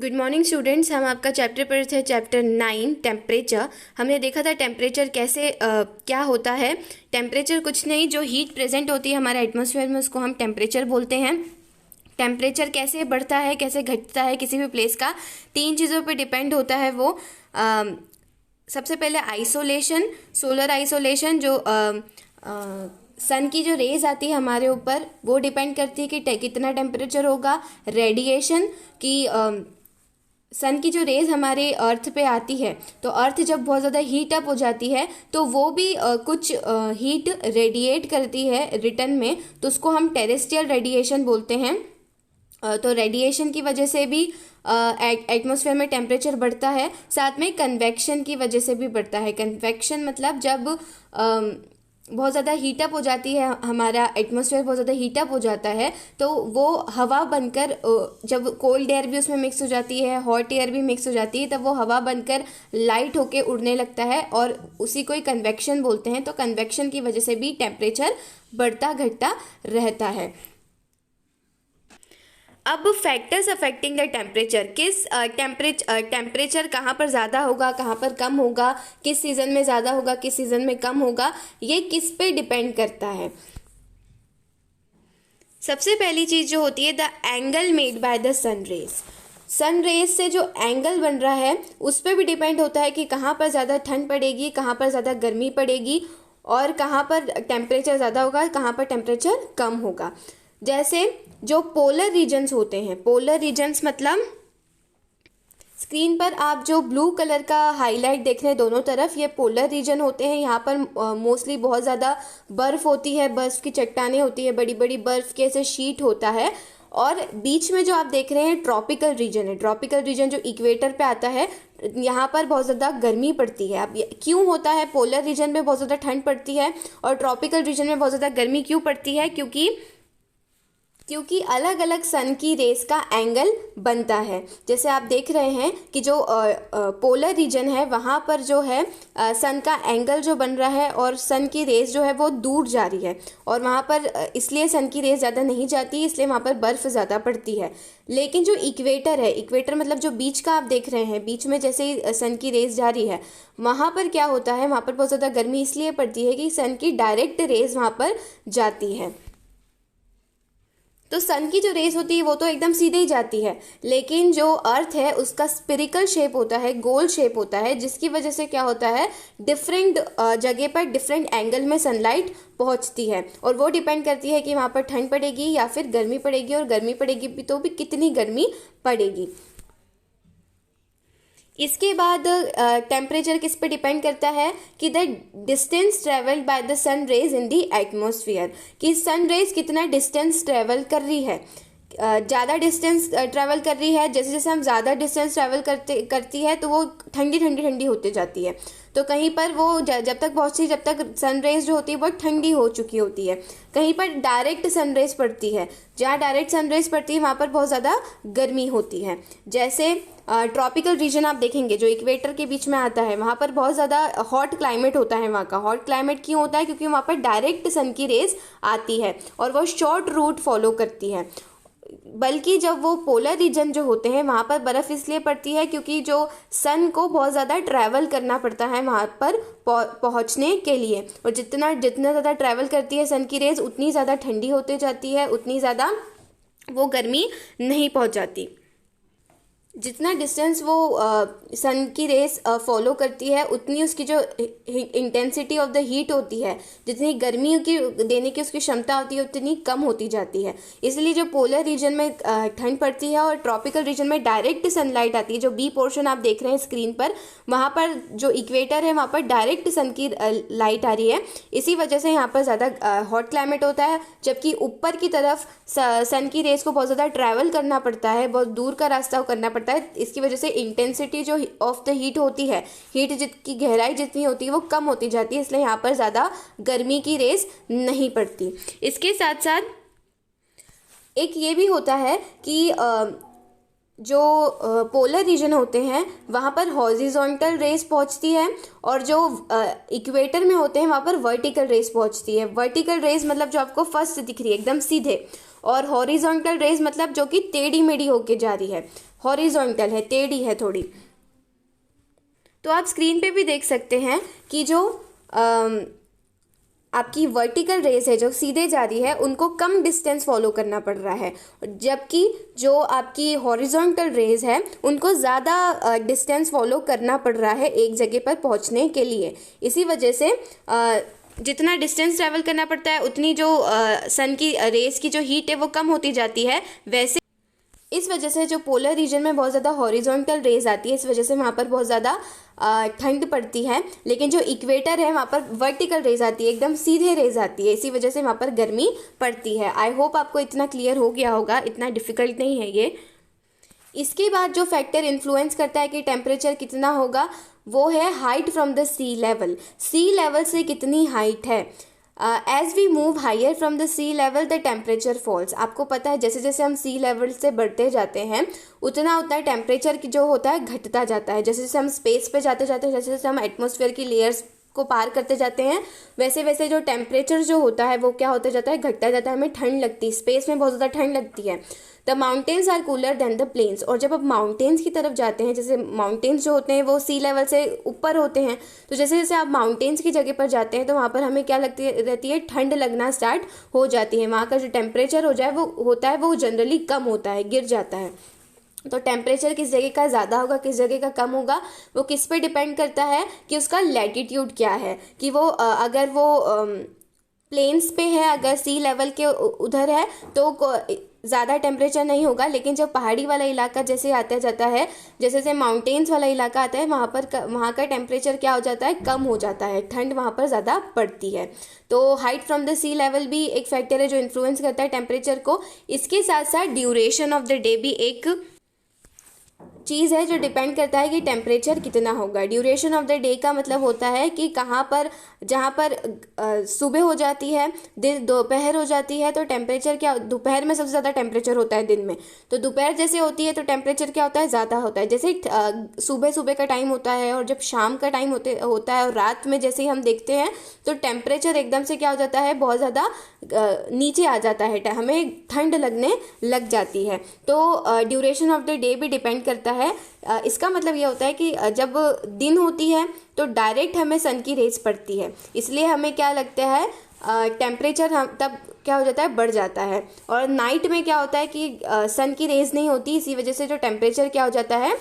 Good morning students. हम आपका chapter पढ़े थे, चैप्टर 9 टेम्परेचर। हमने देखा था टेम्परेचर कैसे क्या होता है। टेम्परेचर कुछ नहीं, जो हीट प्रेजेंट होती है हमारे एटमॉस्फेयर में उसको हम टेम्परेचर बोलते हैं। टेम्परेचर कैसे बढ़ता है, कैसे घटता है किसी भी प्लेस का, 3 चीज़ों पे डिपेंड होता है वो। सबसे पहले आइसोलेशन, सोलर आइसोलेशन, जो सन की जो रेज आती है हमारे ऊपर वो डिपेंड करती है कि कितना टेम्परेचर होगा। रेडिएशन की सन की जो रेज हमारे अर्थ पे आती है, तो अर्थ जब बहुत ज़्यादा हीट अप हो जाती है तो वो भी कुछ हीट रेडिएट करती है रिटर्न में, तो उसको हम टेरेस्ट्रियल रेडिएशन बोलते हैं। तो रेडिएशन की वजह से भी एटमॉस्फेयर में टेम्परेचर बढ़ता है। साथ में कन्वेक्शन की वजह से भी बढ़ता है। कन्वेक्शन मतलब जब बहुत ज़्यादा हीटअप हो जाती है, हमारा एटमॉस्फेयर बहुत ज़्यादा हीटअप हो जाता है, तो वो हवा बनकर, जब कोल्ड एयर भी उसमें मिक्स हो जाती है, हॉट एयर भी मिक्स हो जाती है, तब वो हवा बनकर लाइट होके उड़ने लगता है और उसी को ही कन्वेक्शन बोलते हैं। तो कन्वेक्शन की वजह से भी टेम्परेचर बढ़ता घटता रहता है। अब फैक्टर्स अफेक्टिंग द टेम्परेचर, किस टेम्परेचर कहाँ पर ज़्यादा होगा, कहाँ पर कम होगा, किस सीज़न में ज़्यादा होगा, किस सीज़न में कम होगा, ये किस पे डिपेंड करता है। सबसे पहली चीज़ जो होती है, the angle made by the sun rays. Sun rays से जो एंगल बन रहा है उस पर भी डिपेंड होता है कि कहाँ पर ज़्यादा ठंड पड़ेगी, कहाँ पर ज़्यादा गर्मी पड़ेगी और कहाँ पर टेम्परेचर ज़्यादा होगा, कहाँ पर टेम्परेचर कम होगा। जैसे जो पोलर रीजन्स होते हैं, पोलर रीजन्स मतलब स्क्रीन पर आप जो ब्लू कलर का हाईलाइट देख रहे हैं दोनों तरफ, ये पोलर रीजन होते हैं। यहाँ पर मोस्टली बहुत ज़्यादा बर्फ़ होती है, बर्फ़ की चट्टानें होती है, बड़ी बड़ी बर्फ़ के ऐसे शीट होता है। और बीच में जो आप देख रहे हैं ट्रॉपिकल रीजन है। ट्रॉपिकल रीजन जो इक्वेटर पे आता है, यहाँ पर बहुत ज़्यादा गर्मी पड़ती है। अब क्यों होता है, पोलर रीजन में बहुत ज़्यादा ठंड पड़ती है और ट्रॉपिकल रीजन में बहुत ज़्यादा गर्मी क्यों पड़ती है? क्योंकि अलग अलग सन की रेस का एंगल बनता है। जैसे आप देख रहे हैं कि जो पोलर रीजन है वहाँ पर जो है सन का एंगल जो बन रहा है और सन की रेस जो है वो दूर जा रही है, और वहाँ पर इसलिए सन की रेस ज़्यादा नहीं जाती, इसलिए वहाँ पर बर्फ़ ज़्यादा पड़ती है। लेकिन जो इक्वेटर है, इक्वेटर मतलब जो बीच का आप देख रहे हैं, बीच में जैसे ही सन की रेस जा रही है, वहाँ पर क्या होता है, वहाँ पर बहुत ज़्यादा गर्मी इसलिए पड़ती है कि सन की डायरेक्ट रेस वहाँ पर जाती है। तो सन की जो रेस होती है वो तो एकदम सीधे ही जाती है, लेकिन जो अर्थ है उसका स्पिरिकल शेप होता है, गोल शेप होता है, जिसकी वजह से क्या होता है, डिफरेंट जगह पर डिफरेंट एंगल में सनलाइट पहुंचती है, और वो डिपेंड करती है कि वहाँ पर ठंड पड़ेगी या फिर गर्मी पड़ेगी, और गर्मी पड़ेगी भी तो भी कितनी गर्मी पड़ेगी। इसके बाद टेम्परेचर किस पे डिपेंड करता है कि the distance travelled by the sun rays in the atmosphere, कि सन रेज कितना डिस्टेंस ट्रेवल कर रही है। ज़्यादा डिस्टेंस ट्रैवल कर रही है, जैसे जैसे हम ज़्यादा डिस्टेंस ट्रैवल करती है तो वो ठंडी ठंडी ठंडी होती जाती है। तो कहीं पर वो जब तक पहुँचती, जब तक सनरेज जो होती है बहुत ठंडी हो चुकी होती है। कहीं पर डायरेक्ट सनरेज पड़ती है, जहाँ डायरेक्ट सनरेज पड़ती है वहाँ पर बहुत ज़्यादा गर्मी होती है। जैसे ट्रॉपिकल रीजन आप देखेंगे जो इक्वेटर के बीच में आता है, वहाँ पर बहुत ज़्यादा हॉट क्लाइमेट होता है। वहाँ का हॉट क्लाइमेट क्यों होता है? क्योंकि वहाँ पर डायरेक्ट सन की रेज आती है और वो शॉर्ट रूट फॉलो करती है। बल्कि जब वो पोलर रीजन जो होते हैं वहाँ पर बर्फ़ इसलिए पड़ती है क्योंकि जो सन को बहुत ज़्यादा ट्रैवल करना पड़ता है वहाँ पर पहुँचने के लिए, और जितना ज़्यादा ट्रैवल करती है सन की रेज उतनी ज़्यादा ठंडी होते जाती है, उतनी ज़्यादा वो गर्मी नहीं पहुँच जाती। जितना डिस्टेंस वो सन की रेस फॉलो करती है उतनी उसकी जो इंटेंसिटी ऑफ द हीट होती है, जितनी गर्मी की देने की उसकी क्षमता होती है उतनी कम होती जाती है। इसलिए जो पोलर रीजन में ठंड पड़ती है और ट्रॉपिकल रीजन में डायरेक्ट सनलाइट आती है, जो बी पोर्शन आप देख रहे हैं स्क्रीन पर, वहाँ पर जो इक्वेटर है वहाँ पर डायरेक्ट सन की लाइट आ रही है। इसी वजह से यहाँ पर ज़्यादा हॉट क्लाइमेट होता है, जबकि ऊपर की तरफ सन की रेस को बहुत ज़्यादा ट्रैवल करना पड़ता है, बहुत दूर का रास्ता करना पड़ता है। इसकी वजह से इंटेंसिटी जो ऑफ द हीट होती है, हीट की गहराई जितनी होती है वो कम होती जाती है, इसलिए यहाँ पर ज़्यादा गर्मी की रेस नहीं पड़ती। इसके साथ साथ एक ये भी होता है कि जो पोलर रीजन होते हैं वहाँ पर हॉरिजॉन्टल रेस पहुँचती है, और जो इक्वेटर में होते हैं वहाँ पर वर्टिकल रेस पहुँचती है। वर्टिकल रेस मतलब जो आपको फर्स्ट दिख रही है एकदम सीधे, और हॉरिजॉन्टल रेज मतलब जो कि टेढ़ी मेढ़ी होके जा रही है, हॉरिजॉन्टल है, टेढ़ी है थोड़ी। तो आप स्क्रीन पे भी देख सकते हैं कि जो आपकी वर्टिकल रेस है जो सीधे जा रही है उनको कम डिस्टेंस फॉलो करना पड़ रहा है, जबकि जो आपकी हॉरिजॉन्टल रेस है उनको ज़्यादा डिस्टेंस फॉलो करना पड़ रहा है एक जगह पर पहुंचने के लिए। इसी वजह से जितना डिस्टेंस ट्रैवल करना पड़ता है उतनी जो सन की रेस की जो हीट है वो कम होती जाती है। वैसे इस वजह से जो पोलर रीजन में बहुत ज़्यादा हॉरिजॉन्टल रेज आती है, इस वजह से वहाँ पर बहुत ज़्यादा ठंड पड़ती है। लेकिन जो इक्वेटर है वहाँ पर वर्टिकल रेज आती है, एकदम सीधे रेज आती है, इसी वजह से वहाँ पर गर्मी पड़ती है। आई होप आपको इतना क्लियर हो गया होगा, इतना डिफ़िकल्ट नहीं है ये। इसके बाद जो फैक्टर इन्फ्लुएंस करता है कि टेम्परेचर कितना होगा वो है height from the sea level. Sea level से कितनी हाइट है। As we move higher from the sea level the temperature falls. आपको पता है जैसे जैसे हम सी लेवल से बढ़ते जाते हैं उतना उतना टेम्परेचर की जो होता है घटता जाता है। जैसे जैसे हम स्पेस पे जाते जाते हैं, जैसे जैसे हम एटमॉस्फेयर की लेयर्स को पार करते जाते हैं, वैसे वैसे जो टेम्परेचर जो होता है वो क्या होता जाता है, घटता जाता है। हमें ठंड लगती है, स्पेस में बहुत ज़्यादा ठंड लगती है। The mountains are cooler than the plains. और जब आप माउंटेन्स की तरफ जाते हैं, जैसे माउंटेन्स जो होते हैं वो सी लेवल से ऊपर होते हैं, तो जैसे जैसे आप माउंटेन्स की जगह पर जाते हैं तो वहाँ पर हमें क्या लगती रहती है, ठंड लगना स्टार्ट हो जाती है। वहाँ का जो टेम्परेचर हो जाए वो होता है वो जनरली कम होता है, गिर जाता है। तो टेम्परेचर किस जगह का ज़्यादा होगा किस जगह का कम होगा वो किस पे डिपेंड करता है कि उसका लैटिट्यूड क्या है, कि वो अगर वो प्लेन्स पे है, अगर सी लेवल के उधर है तो ज़्यादा टेम्परेचर नहीं होगा। लेकिन जब पहाड़ी वाला इलाका जैसे आता जाता है, जैसे जैसे माउंटेन्स वाला इलाका आता है वहाँ का टेम्परेचर क्या हो जाता है, कम हो जाता है, ठंड वहाँ पर ज़्यादा पड़ती है। तो height from the sea level भी एक फैक्टर है जो इन्फ्लुएंस करता है टेम्परेचर को। इसके साथ साथ ड्यूरेशन ऑफ द डे भी एक चीज़ है जो डिपेंड करता है कि टेम्परेचर कितना होगा। ड्यूरेशन ऑफ द डे का मतलब होता है कि कहाँ पर, जहाँ पर सुबह हो जाती है, दिन दोपहर हो जाती है, तो टेम्परेचर क्या, दोपहर में सबसे ज़्यादा टेम्परेचर होता है दिन में, तो दोपहर जैसे होती है तो टेम्परेचर क्या होता है, ज़्यादा होता है। जैसे सुबह सुबह का टाइम होता है और जब शाम का टाइम होता है और रात में जैसे ही हम देखते हैं तो टेम्परेचर एकदम से क्या हो जाता है, बहुत ज़्यादा नीचे आ जाता है, हमें ठंड लगने लग जाती है। तो ड्यूरेशन ऑफ द डे भी डिपेंड करता है। इसका मतलब ये होता है कि जब दिन होती है तो डायरेक्ट हमें सन की रेज पड़ती है, इसलिए हमें क्या लगता है, टेम्परेचर हम तब क्या हो जाता है, बढ़ जाता है। और नाइट में क्या होता है कि सन की रेज नहीं होती, इसी वजह से जो टेम्परेचर क्या हो जाता है,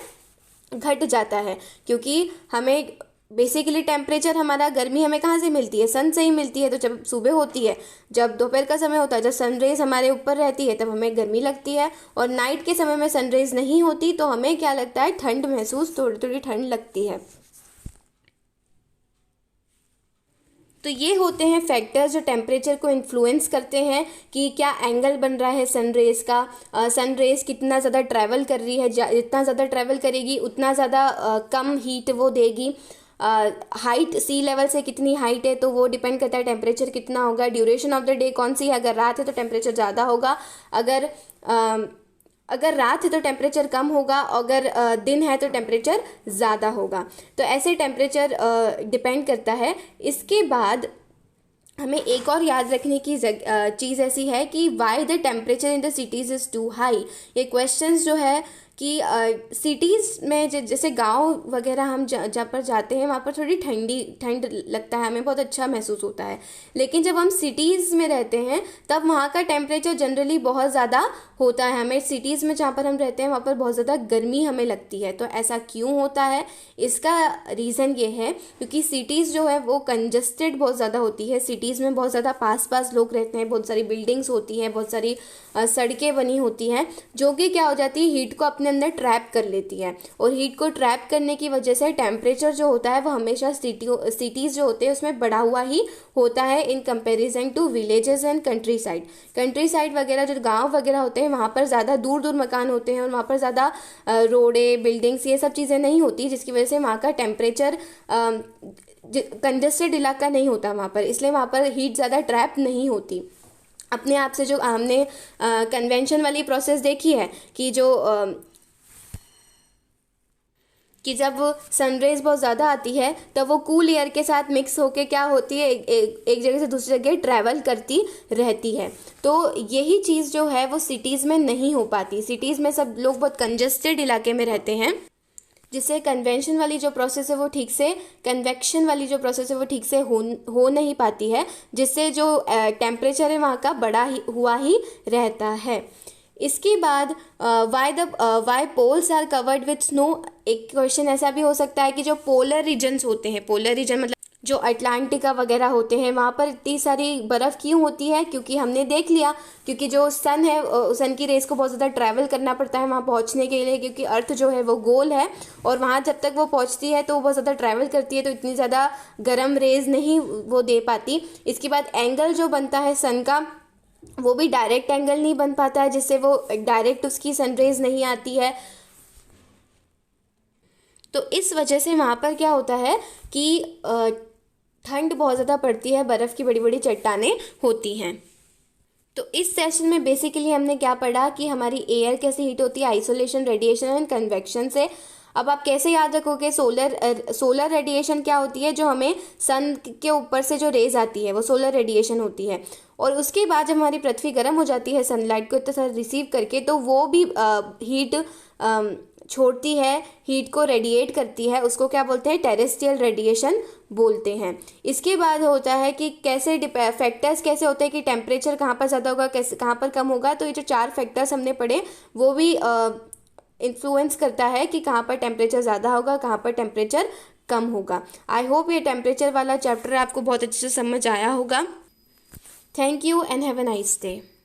घट जाता है। क्योंकि हमें बेसिकली टेम्परेचर, हमारा गर्मी हमें कहाँ से मिलती है, सन से ही मिलती है। तो जब सुबह होती है, जब दोपहर का समय होता है, जब सनरेज हमारे ऊपर रहती है तब हमें गर्मी लगती है, और नाइट के समय में सनरेज नहीं होती तो हमें क्या लगता है, ठंड महसूस, थोड़ी थोड़ी ठंड लगती है। तो ये होते हैं फैक्टर्स जो टेम्परेचर को इन्फ्लुएंस करते हैं कि क्या एंगल बन रहा है सनरेज का, सनरेज कितना ज़्यादा ट्रैवल कर रही है, जितना ज़्यादा ट्रैवल करेगी उतना ज़्यादा कम हीट वो देगी। हाइट सी लेवल से कितनी हाइट है तो वो डिपेंड करता है टेम्परेचर कितना होगा। ड्यूरेशन ऑफ द डे कौन सी है, अगर रात है तो टेम्परेचर ज़्यादा होगा, अगर रात है तो टेम्परेचर कम होगा, अगर दिन है तो टेम्परेचर ज़्यादा होगा। तो ऐसे टेम्परेचर डिपेंड करता है। इसके बाद हमें एक और याद रखने की चीज़ ऐसी है कि why the temperature in the cities is too high. ये क्वेश्चंस जो है कि सिटीज़ में जैसे गांव वगैरह हम जहाँ पर जाते हैं वहाँ पर थोड़ी ठंड लगता है, हमें बहुत अच्छा महसूस होता है। लेकिन जब हम सिटीज़ में रहते हैं तब वहाँ का टेम्परेचर जनरली बहुत ज़्यादा होता है। हमें सिटीज़ में जहाँ पर हम रहते हैं वहाँ पर बहुत ज़्यादा गर्मी हमें लगती है। तो ऐसा क्यों होता है, इसका रीज़न ये है क्योंकि सिटीज़ जो है वो कंजस्टेड बहुत ज़्यादा होती है। सिटीज़ में बहुत ज़्यादा पास लोग रहते हैं, बहुत सारी बिल्डिंग्स होती हैं, बहुत सारी सड़कें बनी होती हैं, जो कि क्या हो जाती है, हीट को अपने अंदर ट्रैप कर लेती है। और हीट को ट्रैप करने की वजह से टेम्परेचर जो होता है वो हमेशा सिटीज़ जो होते हैं उसमें बढ़ा हुआ ही होता है in comparison to villages and countryside वगैरह, जो गांव वगैरह होते हैं वहाँ पर ज़्यादा दूर दूर मकान होते हैं और वहाँ पर ज़्यादा रोडें, बिल्डिंग्स, ये सब चीज़ें नहीं होती, जिसकी वजह से वहाँ का टेम्परेचर कंजस्टेड इलाका नहीं होता वहाँ पर, इसलिए वहाँ पर हीट ज़्यादा ट्रैप नहीं होती अपने आप से। जो हमने कन्वेंशन वाली प्रोसेस देखी है कि जो कि जब सनरेज बहुत ज़्यादा आती है तब वो कूल एयर के साथ मिक्स होके क्या होती है, एक जगह से दूसरी जगह ट्रैवल करती रहती है। तो यही चीज़ जो है वो सिटीज़ में नहीं हो पाती। सिटीज़ में सब लोग बहुत कंजस्टेड इलाके में रहते हैं, जिससे कन्वेंशन वाली जो प्रोसेस है वो ठीक से, कन्वेक्शन वाली जो प्रोसेस है वो ठीक से हो नहीं पाती है, जिससे जो टेम्परेचर है वहाँ का बड़ा ही हुआ ही रहता है। इसके बाद why poles are covered with snow. एक क्वेश्चन ऐसा भी हो सकता है कि जो पोलर रीजन्स होते हैं, पोलर रीजन मतलब जो अटलांटिका वगैरह होते हैं, वहाँ पर इतनी सारी बर्फ़ क्यों होती है? क्योंकि हमने देख लिया, क्योंकि जो सन है, सन की रेस को बहुत ज़्यादा ट्रैवल करना पड़ता है वहाँ पहुँचने के लिए, क्योंकि अर्थ जो है वो गोल है और वहाँ जब तक वो पहुँचती है तो वो बहुत ज़्यादा ट्रैवल करती है, तो इतनी ज़्यादा गर्म रेज नहीं वो दे पाती। इसके बाद एंगल जो बनता है सन का, वो भी डायरेक्ट एंगल नहीं बन पाता है, जिससे वो डायरेक्ट उसकी सनरेज नहीं आती है। तो इस वजह से वहाँ पर क्या होता है कि ठंड बहुत ज़्यादा पड़ती है, बर्फ़ की बड़ी बड़ी चट्टानें होती हैं। तो इस सेशन में बेसिकली हमने क्या पढ़ा कि हमारी एयर कैसे हीट होती है, आइसोलेशन, रेडिएशन एंड कन्वेक्शन से। अब आप कैसे याद रखोगे? सोलर रेडिएशन क्या होती है? जो हमें सन के ऊपर से जो रेज आती है वो सोलर रेडिएशन होती है। और उसके बाद जब हमारी पृथ्वी गर्म हो जाती है सनलाइट को इतना सारा रिसीव करके, तो वो भी हीट छोड़ती है, हीट को रेडिएट करती है। उसको क्या बोलते हैं? टेरेस्ट्रियल रेडिएशन बोलते हैं। इसके बाद होता है कि कैसे फैक्टर्स कैसे होते हैं कि टेम्परेचर कहाँ पर ज़्यादा होगा, कैसे कहाँ पर कम होगा। तो ये जो 4 फैक्टर्स हमने पढ़े वो भी इन्फ्लुएंस करता है कि कहाँ पर टेम्परेचर ज़्यादा होगा, कहाँ पर टेम्परेचर कम होगा। आई होप ये टेम्परेचर वाला चैप्टर आपको बहुत अच्छे से समझ आया होगा। Thank you and have a nice day.